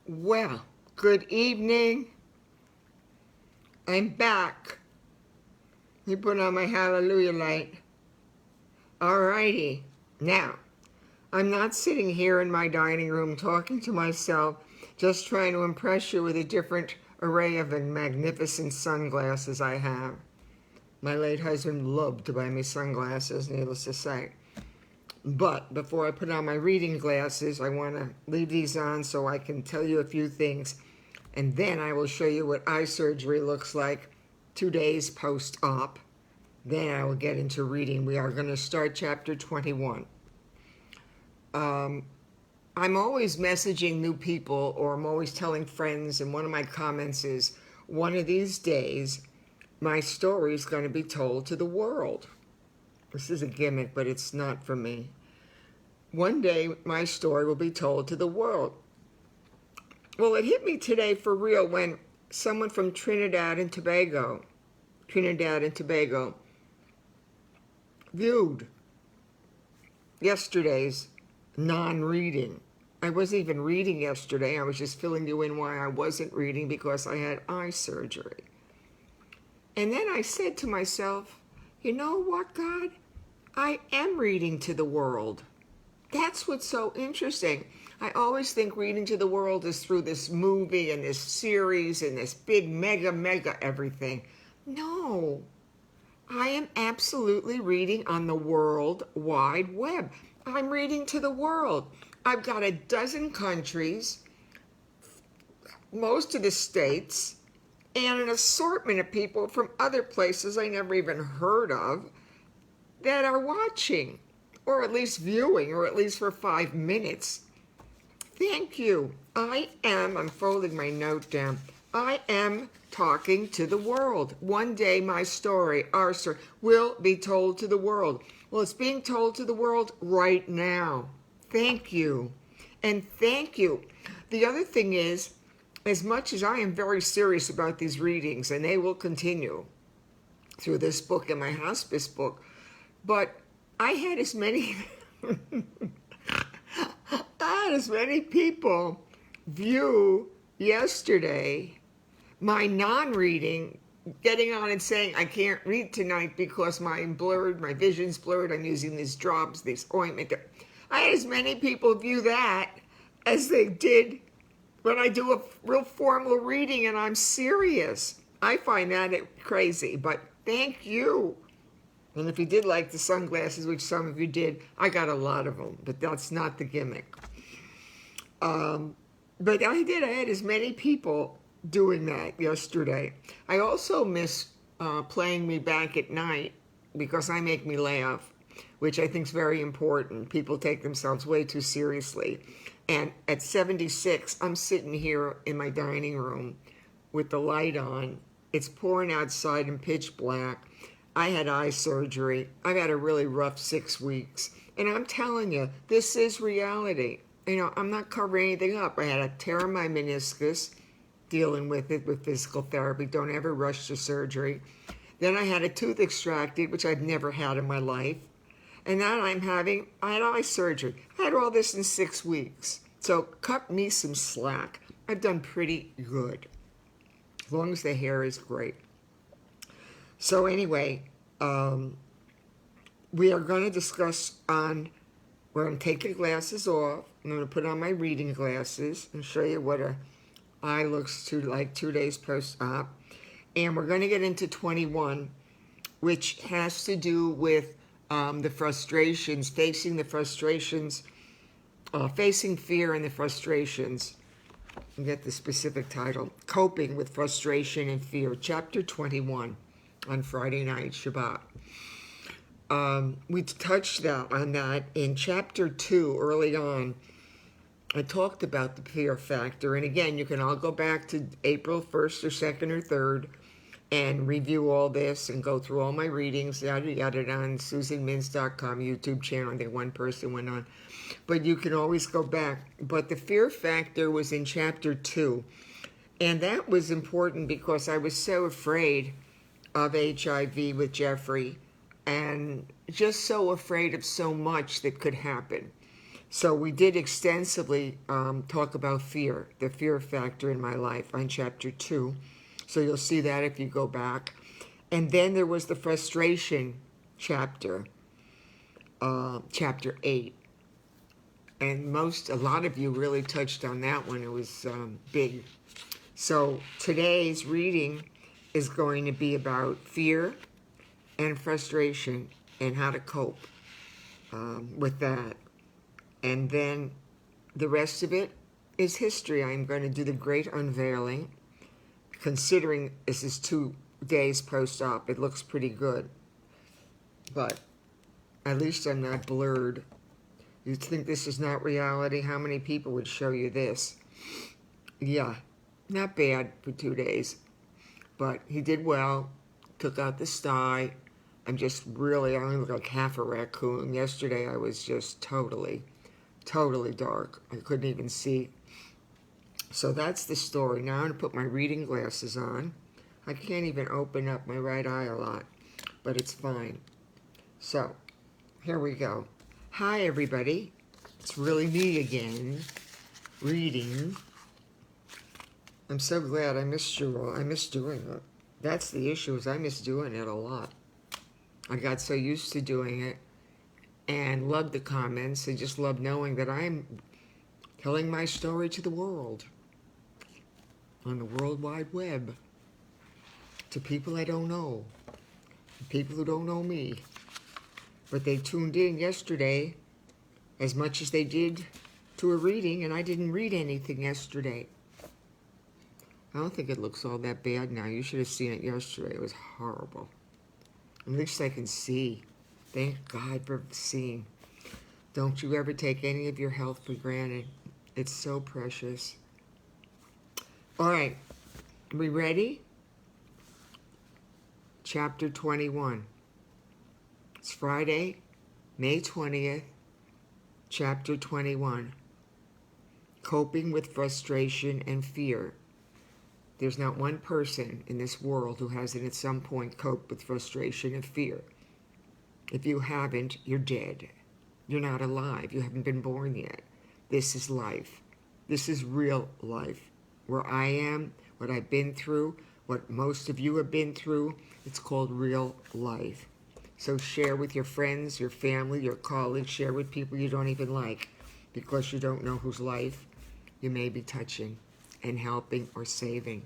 Well, good evening. I'm back. Let me put on my hallelujah light. Alrighty. Now, I'm not sitting here in my dining room talking to myself, just trying to impress you with a different array of magnificent sunglasses I have. My late husband loved to buy me sunglasses, needless to say. But before I put on my reading glasses, I want to leave these on so I can tell you a few things. And then I will show you what eye surgery looks like 2 days post-op. Then I will get into reading. We are going to start chapter 21. I'm always messaging new people, or I'm always telling friends, and one of my comments is, one of these days, my story is going to be told to the world. This is a gimmick, but it's not for me. One day, my story will be told to the world. Well, it hit me today for real when someone from Trinidad and Tobago, viewed yesterday's non-reading. I wasn't even reading yesterday. I was just filling you in why I wasn't reading, because I had eye surgery. And then I said to myself, you know what, God? I am reading to the world. That's what's so interesting. I always think reading to the world is through this movie and this series and this big mega everything. No, I am absolutely reading on the World Wide Web. I'm reading to the world. I've got 12 countries, most of the states, and an assortment of people from other places I never even heard of that are watching, or at least viewing, or at least for 5 minutes. Thank you. I'm folding my note down. I am talking to the world. One day my story, our story, will be told to the world. Well, it's being told to the world right now. Thank you. And thank you. The other thing is, as much as I am very serious about these readings, and they will continue through this book and my hospice book, but I had as many people view yesterday my non-reading, getting on and saying I can't read tonight because my vision's blurred, I'm using these drops, this ointment. I had as many people view that as they did when I do a real formal reading and I'm serious. I find that crazy, but thank you. And if you did like the sunglasses, which some of you did, I got a lot of them, but that's not the gimmick. But I had as many people doing that yesterday. I also miss playing me back at night because I make me laugh, which I think is very important. People take themselves way too seriously. And at 76, I'm sitting here in my dining room with the light on. It's pouring outside and pitch black. I had eye surgery. I've had a really rough 6 weeks. And I'm telling you, this is reality. You know, I'm not covering anything up. I had a tear in my meniscus, dealing with it with physical therapy. Don't ever rush to surgery. Then I had a tooth extracted, which I've never had in my life. And now I had eye surgery. I had all this in 6 weeks. So cut me some slack. I've done pretty good, as long as the hair is great. So anyway, we are going to discuss where I'm taking glasses off. I'm going to put on my reading glasses and show you what an eye looks like 2 days post-op. And we're going to get into 21, which has to do with the frustrations, facing fear and the frustrations. I'll get the specific title, Coping with Frustration and Fear, Chapter 21 on Friday night, Shabbat. We touched on that in Chapter 2 early on. I talked about the fear factor, and again, you can all go back to April 1st or 2nd or 3rd and review all this and go through all my readings, yada yada, on SusanMintz.com YouTube channel. I think one person went on. But you can always go back. But the fear factor was in Chapter 2. And that was important because I was so afraid of HIV with Jeffrey and just so afraid of so much that could happen. So we did extensively talk about fear, the fear factor in my life on chapter 2. So you'll see that if you go back. And then there was the frustration chapter, chapter 8. And a lot of you really touched on that one. It was big. So today's reading is going to be about fear and frustration and how to cope with that. And then the rest of it is history. I'm going to do the great unveiling. Considering this is 2 days post-op, it looks pretty good. But at least I'm not blurred. You'd think this is not reality. How many people would show you this? Yeah, not bad for 2 days. But he did well, took out the sty. I only look like half a raccoon. Yesterday I was just totally dark. I couldn't even see. So that's the story. Now I'm going to put my reading glasses on. I can't even open up my right eye a lot, but it's fine. So, here we go. Hi, everybody. It's really me again, reading. I'm so glad I missed you all. I miss doing it. That's the issue, is I miss doing it a lot. I got so used to doing it and loved the comments and just love knowing that I'm telling my story to the world on the World Wide Web, to people I don't know, people who don't know me. But they tuned in yesterday as much as they did to a reading, and I didn't read anything yesterday. I don't think it looks all that bad now. You should have seen it yesterday. It was horrible. At least I can see. Thank God for seeing. Don't you ever take any of your health for granted. It's so precious. All right. Are we ready? Chapter 21. It's Friday, May 20th, chapter 21. Coping with frustration and fear. There's not one person in this world who hasn't at some point coped with frustration and fear. If you haven't, you're dead. You're not alive. You haven't been born yet. This is life. This is real life. Where I am, what I've been through, what most of you have been through, it's called real life. So share with your friends, your family, your colleagues, share with people you don't even like, because you don't know whose life you may be touching and helping or saving.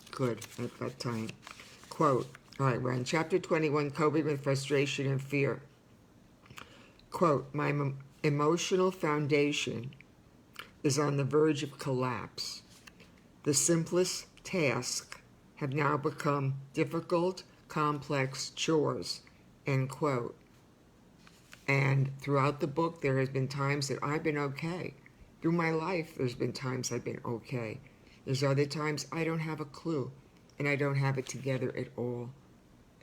Good, I've got time. Quote, all right, we're in chapter 21, coping with frustration and fear. Quote, my emotional foundation is on the verge of collapse. The simplest tasks have now become difficult, complex chores, end quote. And throughout the book, there has been times that I've been okay. Through my life, there's been times I've been okay. There's other times I don't have a clue, and I don't have it together at all.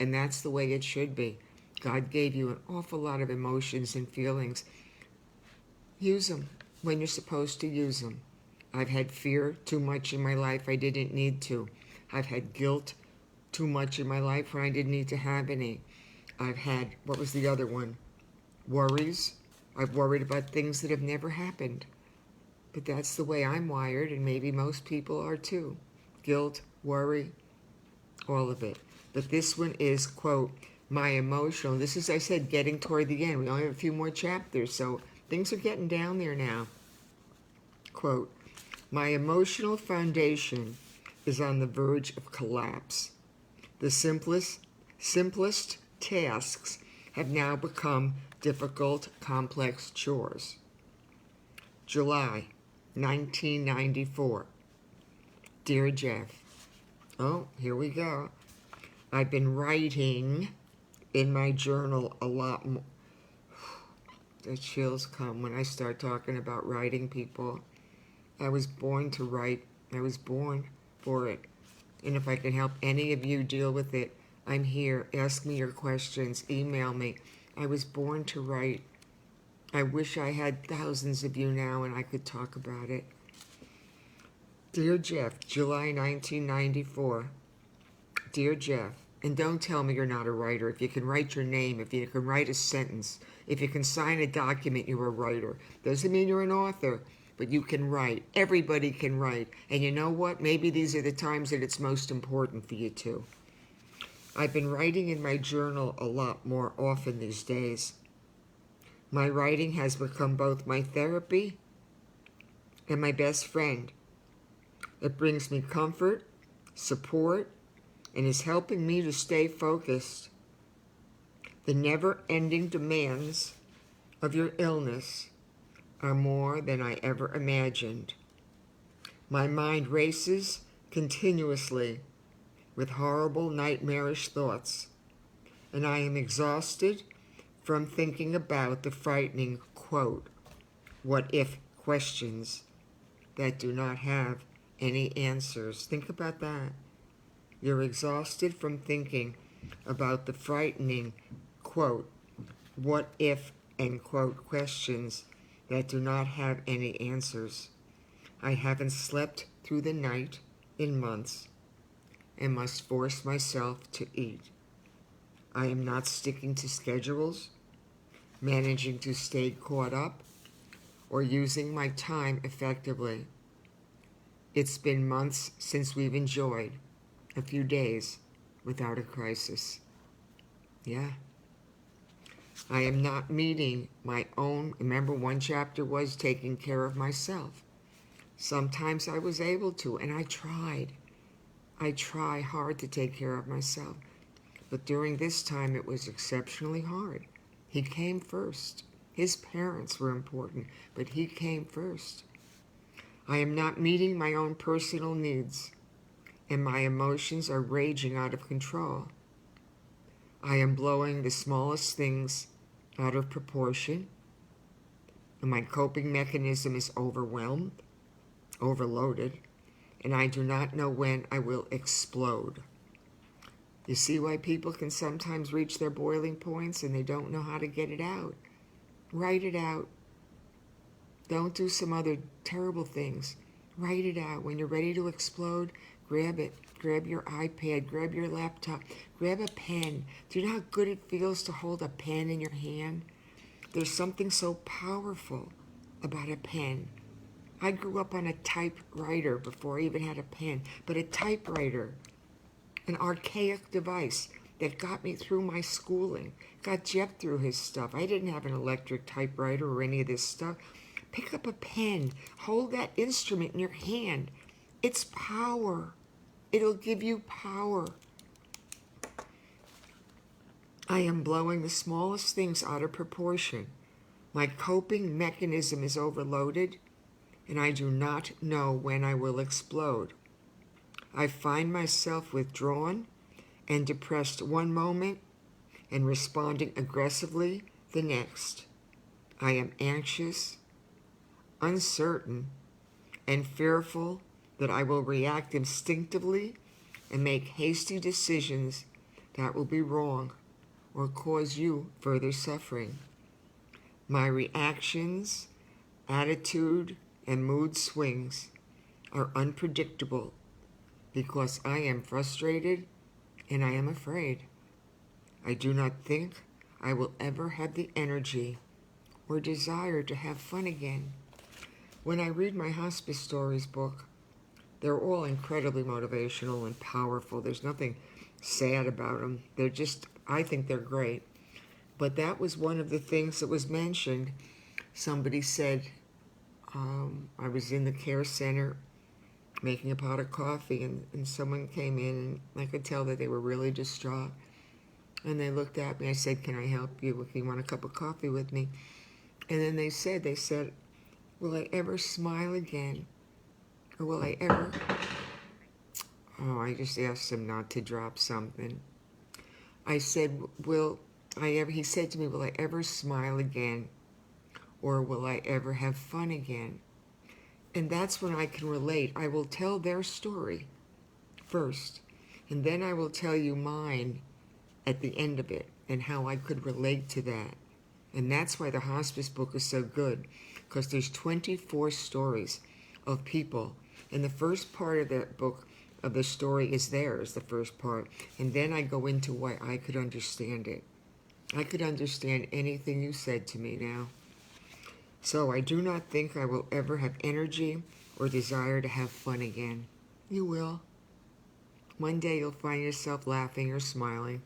And that's the way it should be. God gave you an awful lot of emotions and feelings. Use them when you're supposed to use them. I've had fear too much in my life I didn't need to. I've had guilt too much in my life when I didn't need to have any. I've had, what was the other one? Worries. I've worried about things that have never happened. But that's the way I'm wired, and maybe most people are too. Guilt, worry, all of it. But this one is, quote, my emotional. This is, I said, getting toward the end. We only have a few more chapters, so things are getting down there now. Quote, my emotional foundation is on the verge of collapse. The simplest tasks have now become difficult, complex chores. July 1994. Dear Jeff, oh, here we go. I've been writing in my journal a lot more. The chills come when I start talking about writing, people. I was born to write. I was born for it. And if I can help any of you deal with it, I'm here. Ask me your questions. Email me. I was born to write. I wish I had thousands of you now and I could talk about it. Dear Jeff, July 1994. Dear Jeff, And don't tell me you're not a writer. If you can write your name, if you can write a sentence, if you can sign a document, you're a writer. Doesn't mean you're an author, but you can write. Everybody can write. And you know what? Maybe these are the times that it's most important for you to. I've been writing in my journal a lot more often these days. My writing has become both my therapy and my best friend. It brings me comfort, support, and is helping me to stay focused. The never-ending demands of your illness are more than I ever imagined. My mind races continuously with horrible, nightmarish thoughts, and I am exhausted from thinking about the frightening, quote, what if questions that do not have any answers. Think about that. You're exhausted from thinking about the frightening, quote, what if, end quote, questions that do not have any answers. I haven't slept through the night in months and must force myself to eat. I am not sticking to schedules, managing to stay caught up, or using my time effectively. It's been months since we've enjoyed a few days without a crisis. Yeah. I am not meeting my own, remember one chapter was taking care of myself. Sometimes I was able to, and I tried. I try hard to take care of myself. But during this time, it was exceptionally hard. He came first. His parents were important, but he came first. I am not meeting my own personal needs, and my emotions are raging out of control. I am blowing the smallest things out of proportion, and my coping mechanism is overwhelmed, overloaded, and I do not know when I will explode. You see why people can sometimes reach their boiling points and they don't know how to get it out? Write it out. Don't do some other terrible things. Write it out. When you're ready to explode, grab it. Grab your iPad. Grab your laptop. Grab a pen. Do you know how good it feels to hold a pen in your hand? There's something so powerful about a pen. I grew up on a typewriter before I even had a pen, but a typewriter, an archaic device that got me through my schooling, got Jeff through his stuff. I didn't have an electric typewriter or any of this stuff. Pick up a pen, hold that instrument in your hand. It's power. It'll give you power. I am blowing the smallest things out of proportion. My coping mechanism is overloaded, and I do not know when I will explode. I find myself withdrawn and depressed one moment and responding aggressively the next. I am anxious, uncertain, and fearful that I will react instinctively and make hasty decisions that will be wrong or cause you further suffering. My reactions, attitude, and mood swings are unpredictable because I am frustrated and I am afraid. I do not think I will ever have the energy or desire to have fun again. When I read my Hospice Stories book, they're all incredibly motivational and powerful. There's nothing sad about them. They're just, I think they're great. But that was one of the things that was mentioned. Somebody said, I was in the care center making a pot of coffee, and someone came in, and I could tell that they were really distraught. And they looked at me. I said, can I help you if you want a cup of coffee with me? And then they said, will I ever smile again? Or will I ever... Oh, I just asked him not to drop something. I said, he said to me, will I ever smile again? Or will I ever have fun again? And that's when I can relate. I will tell their story first, and then I will tell you mine at the end of it and how I could relate to that. And that's why the hospice book is so good, because there's 24 stories of people. In the first part of that book, of the story is theirs, the first part. And then I go into why I could understand it. I could understand anything you said to me now. So I do not think I will ever have energy or desire to have fun again. You will. One day you'll find yourself laughing or smiling.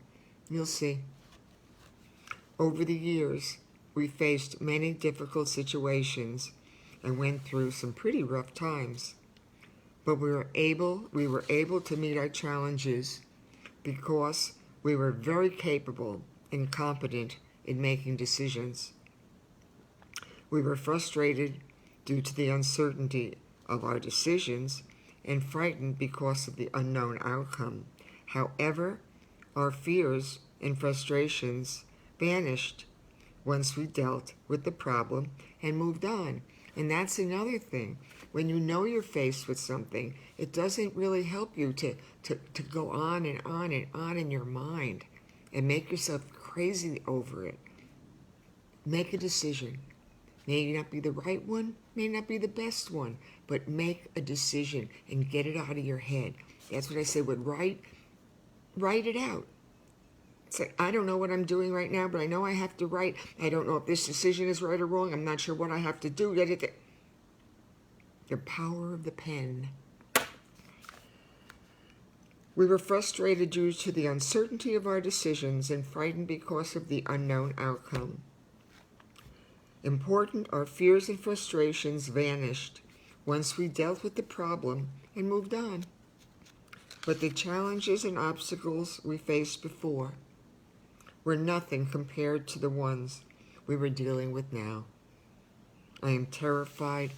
You'll see. Over the years, we faced many difficult situations and went through some pretty rough times. But we were able to meet our challenges because we were very capable and competent in making decisions. We were frustrated due to the uncertainty of our decisions and frightened because of the unknown outcome. However, our fears and frustrations vanished once we dealt with the problem and moved on. And that's another thing. When you know you're faced with something, it doesn't really help you to go on and on and on in your mind and make yourself crazy over it. Make a decision. May not be the right one, may not be the best one, but make a decision and get it out of your head. That's what I say with write it out. It's like, I don't know what I'm doing right now, but I know I have to write. I don't know if this decision is right or wrong. I'm not sure what I have to do. The power of the pen. We were frustrated due to the uncertainty of our decisions and frightened because of the unknown outcome. Important, our fears and frustrations vanished once we dealt with the problem and moved on. But the challenges and obstacles we faced before were nothing compared to the ones we were dealing with now. I am terrified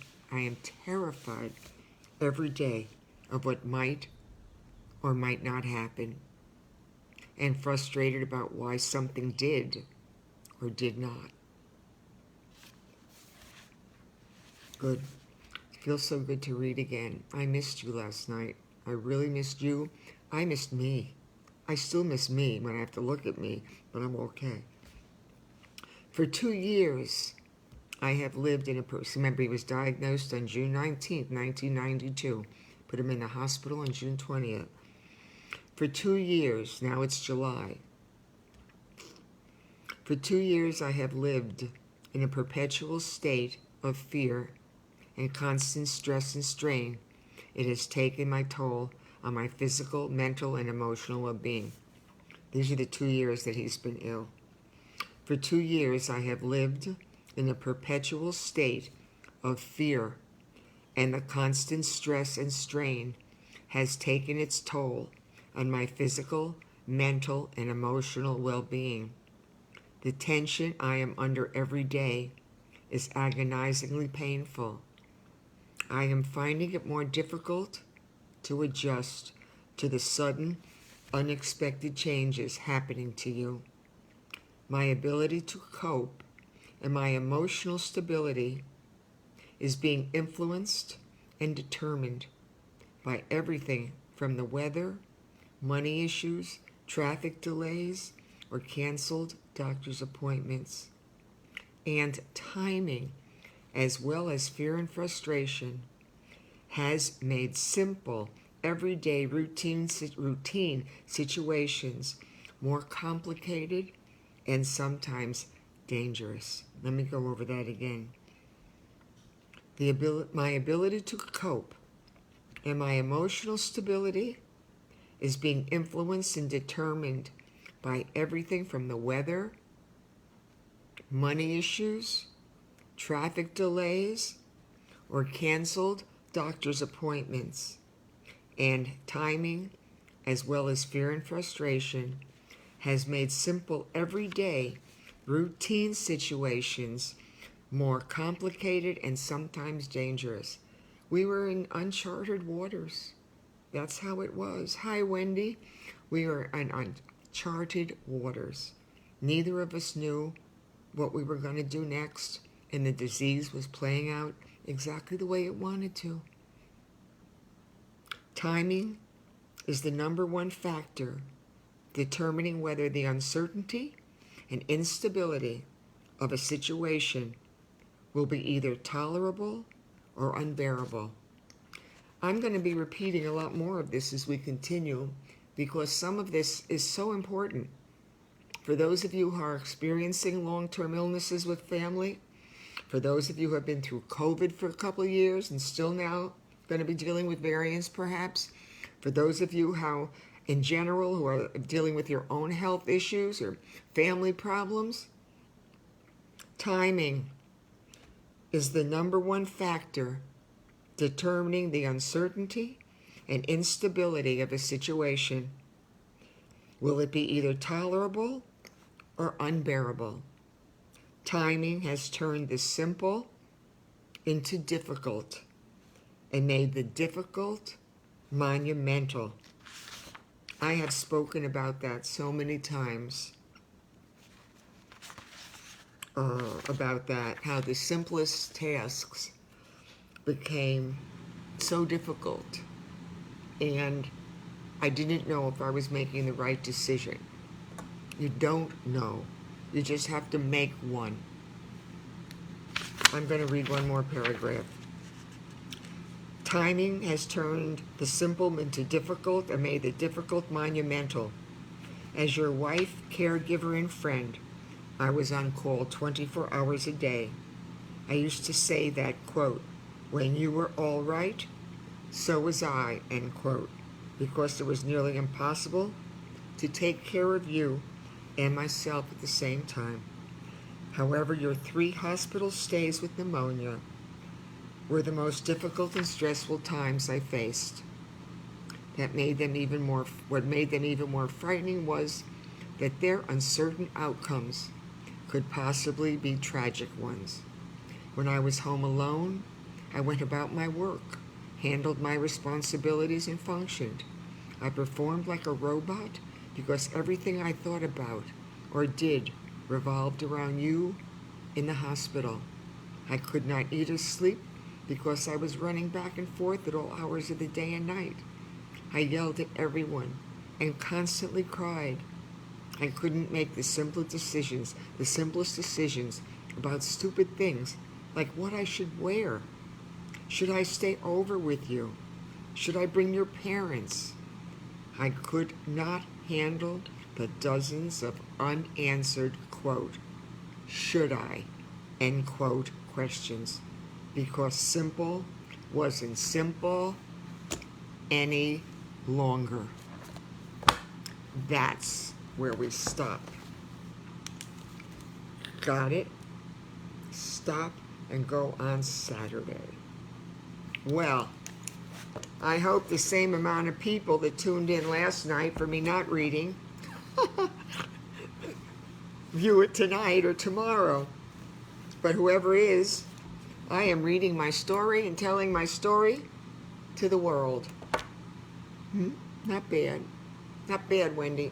every day of what might or might not happen, and frustrated about why something did or did not. Good. It feels so good to read again. I missed you last night. I really missed you. I missed me. I still miss me when I have to look at me, but I'm okay. For 2 years, I have lived in a person. Remember, he was diagnosed on June 19th, 1992. Put him in the hospital on June 20th. For 2 years, now it's July. For 2 years, I have lived in a perpetual state of fear and constant stress and strain. It has taken my toll on my physical, mental, and emotional well-being. These are the 2 years that he's been ill. For 2 years, I have lived in a perpetual state of fear, and the constant stress and strain has taken its toll on my physical, mental, and emotional well-being. The tension I am under every day is agonizingly painful. I am finding it more difficult to adjust to the sudden, unexpected changes happening to you. My ability to cope and my emotional stability is being influenced and determined by everything from the weather, money issues, traffic delays, or canceled doctor's appointments, and timing, as well as fear and frustration, has made simple, everyday routine situations more complicated and sometimes dangerous. Let me go over that again. My ability to cope and my emotional stability is being influenced and determined by everything from the weather, money issues, traffic delays, or canceled doctor's appointments, and timing, as well as fear and frustration, has made simple everyday routine situations more complicated and sometimes dangerous. We were in uncharted waters. That's how it was. Hi, Wendy. We were in uncharted waters. Neither of us knew what we were going to do next, and the disease was playing out exactly the way it wanted to. Timing is the number one factor determining whether the uncertainty and instability of a situation will be either tolerable or unbearable. I'm going to be repeating a lot more of this as we continue because some of this is so important. For those of you who are experiencing long-term illnesses with family, for those of you who have been through COVID for a couple of years and still now going to be dealing with variants perhaps, for those of you how in general who are dealing with your own health issues or family problems, timing is the number one factor determining the uncertainty and instability of a situation. Will it be either tolerable or unbearable? Timing has turned the simple into difficult and made the difficult monumental. I have spoken about that so many times, about that, how the simplest tasks became so difficult, and I didn't know if I was making the right decision. You don't know. You just have to make one. I'm going to read one more paragraph. Timing has turned the simple into difficult and made the difficult monumental. As your wife, caregiver, and friend, I was on call 24 hours a day. I used to say that, quote, when you were all right, so was I, end quote, because it was nearly impossible to take care of you and myself at the same time. However, your 3 hospital stays with pneumonia were the most difficult and stressful times I faced. What made them even more frightening was that their uncertain outcomes could possibly be tragic ones. When I was home alone, I went about my work, handled my responsibilities, and functioned. I performed like a robot because everything I thought about or did revolved around you in the hospital. I could not eat or sleep because I was running back and forth at all hours of the day and night. I yelled at everyone and constantly cried. I couldn't make the simplest decisions about stupid things like what I should wear. Should I stay over with you? Should I bring your parents? I could not handle the dozens of unanswered, quote, should I, end quote, questions, because simple wasn't simple any longer. That's where we stop. Got it? Stop and go on Saturday. Well, I hope the same amount of people that tuned in last night for me not reading view it tonight or tomorrow. But whoever is, I am reading my story and telling my story to the world. Not bad. Not bad, Wendy.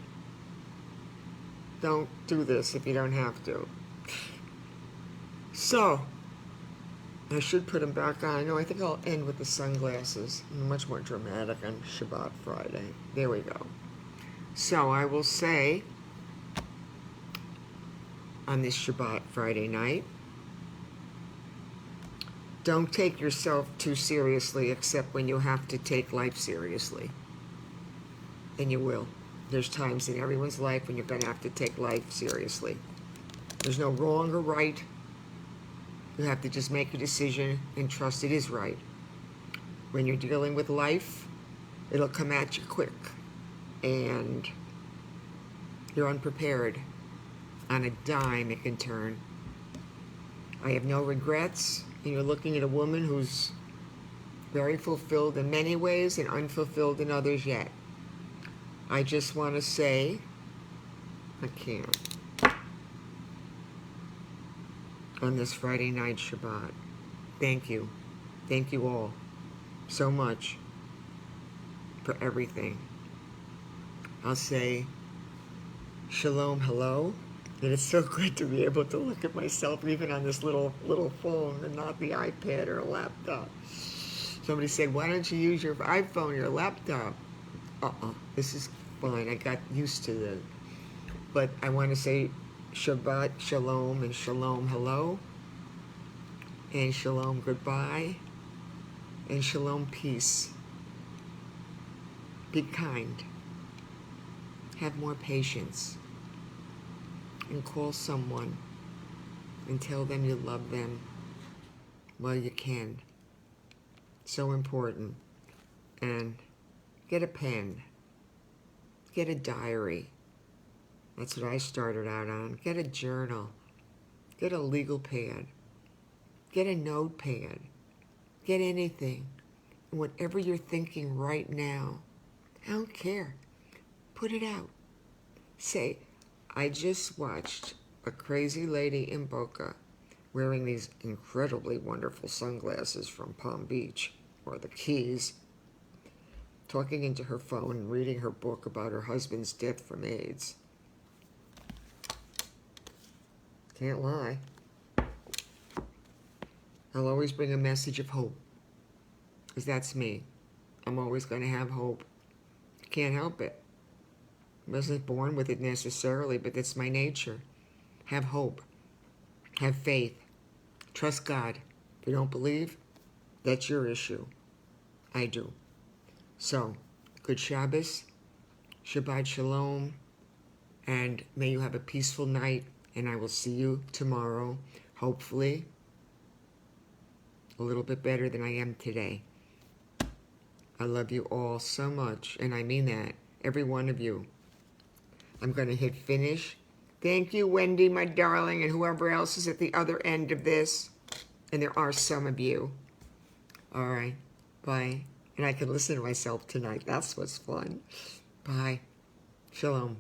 Don't do this if you don't have to. So, I should put them back on. No, I think I'll end with the sunglasses. Much more dramatic on Shabbat Friday. There we go. So I will say, on this Shabbat Friday night, don't take yourself too seriously except when you have to take life seriously. And you will. There's times in everyone's life when you're going to have to take life seriously. There's no wrong or right. You have to just make a decision and trust it is right. When you're dealing with life, it'll come at you quick. And you're unprepared. On a dime it can turn. I have no regrets. And you're looking at a woman who's very fulfilled in many ways and unfulfilled in others yet. I just want to say, I can't. On this Friday night Shabbat. Thank you. Thank you all so much for everything. I'll say shalom, hello. And it's so good to be able to look at myself even on this little phone and not the iPad or a laptop. Somebody said, why don't you use your iPhone or your laptop? This is fine. I got used to it. But I want to say Shabbat shalom and shalom hello, and shalom goodbye, and shalom peace. Be kind. Have more patience. And call someone and tell them you love them while you can. So important. And get a pen. Get a diary. That's what I started out on. Get a journal. Get a legal pad. Get a notepad. Get anything. And whatever you're thinking right now, I don't care. Put it out. Say, I just watched a crazy lady in Boca wearing these incredibly wonderful sunglasses from Palm Beach or the Keys, talking into her phone and reading her book about her husband's death from AIDS. Can't lie. I'll always bring a message of hope, because that's me. I'm always going to have hope. Can't help it. I wasn't born with it necessarily, but that's my nature. Have hope. Have faith. Trust God. If you don't believe, that's your issue. I do. So, good Shabbos, Shabbat Shalom, and may you have a peaceful night, and I will see you tomorrow, hopefully a little bit better than I am today. I love you all so much, and I mean that, every one of you. I'm going to hit finish. Thank you, Wendy, my darling, and whoever else is at the other end of this. And there are some of you. All right. Bye. And I can listen to myself tonight. That's what's fun. Bye. Shalom.